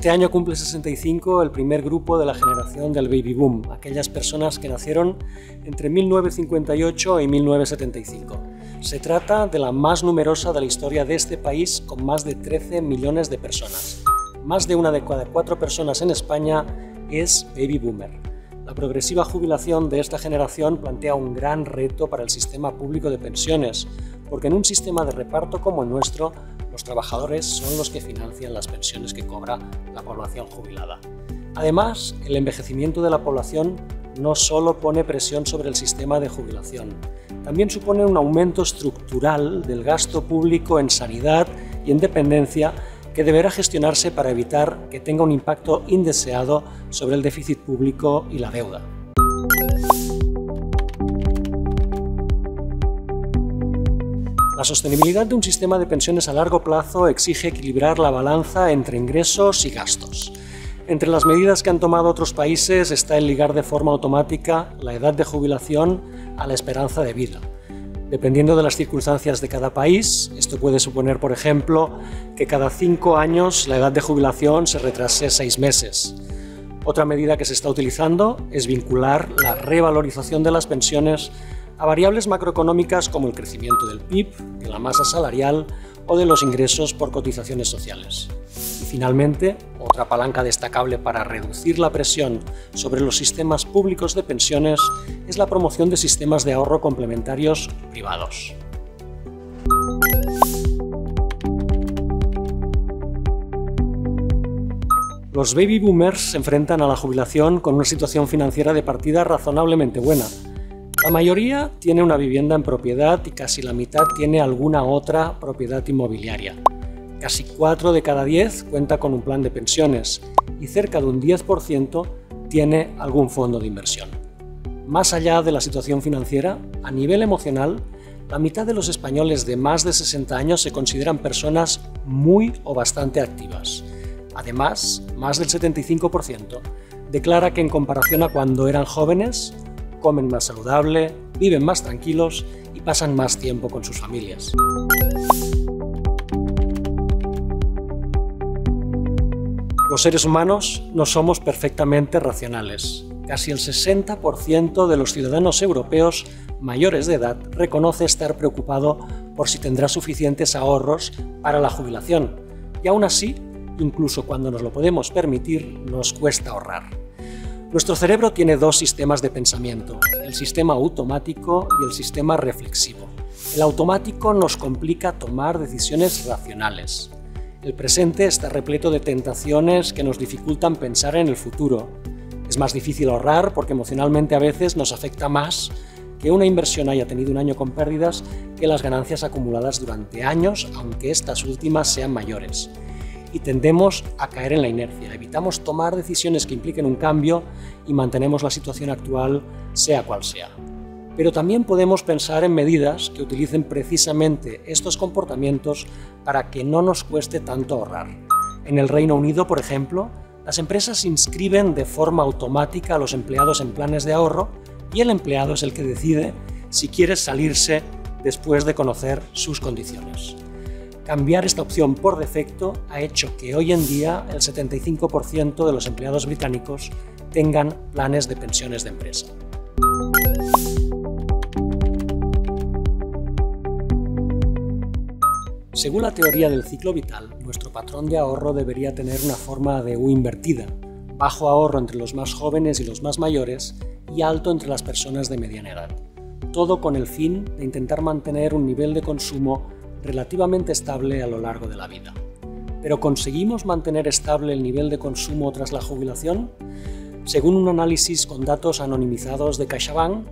Este año cumple 65 el primer grupo de la generación del baby boom, aquellas personas que nacieron entre 1958 y 1975. Se trata de la más numerosa de la historia de este país, con más de 13 millones de personas. Más de una de cada 4 personas en España es baby boomer. La progresiva jubilación de esta generación plantea un gran reto para el sistema público de pensiones, porque en un sistema de reparto como el nuestro, los trabajadores son los que financian las pensiones que cobra la población jubilada. Además, el envejecimiento de la población no solo pone presión sobre el sistema de jubilación, también supone un aumento estructural del gasto público en sanidad y en dependencia que deberá gestionarse para evitar que tenga un impacto indeseado sobre el déficit público y la deuda. La sostenibilidad de un sistema de pensiones a largo plazo exige equilibrar la balanza entre ingresos y gastos. Entre las medidas que han tomado otros países está el ligar de forma automática la edad de jubilación a la esperanza de vida. Dependiendo de las circunstancias de cada país, esto puede suponer, por ejemplo, que cada 5 años la edad de jubilación se retrase 6 meses. Otra medida que se está utilizando es vincular la revalorización de las pensiones a variables macroeconómicas como el crecimiento del PIB, de la masa salarial o de los ingresos por cotizaciones sociales. Y finalmente, otra palanca destacable para reducir la presión sobre los sistemas públicos de pensiones es la promoción de sistemas de ahorro complementarios privados. Los baby boomers se enfrentan a la jubilación con una situación financiera de partida razonablemente buena. La mayoría tiene una vivienda en propiedad y casi la mitad tiene alguna otra propiedad inmobiliaria. Casi 4 de cada 10 cuenta con un plan de pensiones y cerca de un 10% tiene algún fondo de inversión. Más allá de la situación financiera, a nivel emocional, la mitad de los españoles de más de 60 años se consideran personas muy o bastante activas. Además, más del 75% declara que en comparación a cuando eran jóvenes, comen más saludable, viven más tranquilos y pasan más tiempo con sus familias. Los seres humanos no somos perfectamente racionales. Casi el 60% de los ciudadanos europeos mayores de edad reconoce estar preocupado por si tendrá suficientes ahorros para la jubilación. Y aún así, incluso cuando nos lo podemos permitir, nos cuesta ahorrar. Nuestro cerebro tiene 2 sistemas de pensamiento, el sistema automático y el sistema reflexivo. El automático nos complica tomar decisiones racionales. El presente está repleto de tentaciones que nos dificultan pensar en el futuro. Es más difícil ahorrar porque emocionalmente a veces nos afecta más que una inversión haya tenido un año con pérdidas que las ganancias acumuladas durante años, aunque estas últimas sean mayores. Y tendemos a caer en la inercia, evitamos tomar decisiones que impliquen un cambio y mantenemos la situación actual, sea cual sea. Pero también podemos pensar en medidas que utilicen precisamente estos comportamientos para que no nos cueste tanto ahorrar. En el Reino Unido, por ejemplo, las empresas inscriben de forma automática a los empleados en planes de ahorro y el empleado es el que decide si quiere salirse después de conocer sus condiciones. Cambiar esta opción por defecto ha hecho que hoy en día el 75% de los empleados británicos tengan planes de pensiones de empresa. Según la teoría del ciclo vital, nuestro patrón de ahorro debería tener una forma de U invertida, bajo ahorro entre los más jóvenes y los más mayores y alto entre las personas de mediana edad. Todo con el fin de intentar mantener un nivel de consumo relativamente estable a lo largo de la vida. ¿Pero conseguimos mantener estable el nivel de consumo tras la jubilación? Según un análisis con datos anonimizados de CaixaBank,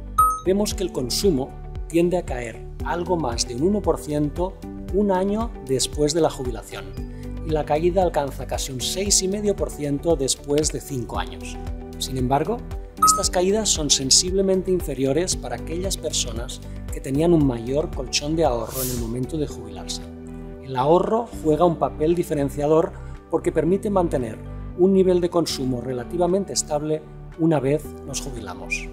vemos que el consumo tiende a caer algo más de un 1% un año después de la jubilación, y la caída alcanza casi un 6,5% después de 5 años. Sin embargo, estas caídas son sensiblemente inferiores para aquellas personas que tenían un mayor colchón de ahorro en el momento de jubilarse. El ahorro juega un papel diferenciador porque permite mantener un nivel de consumo relativamente estable una vez nos jubilamos.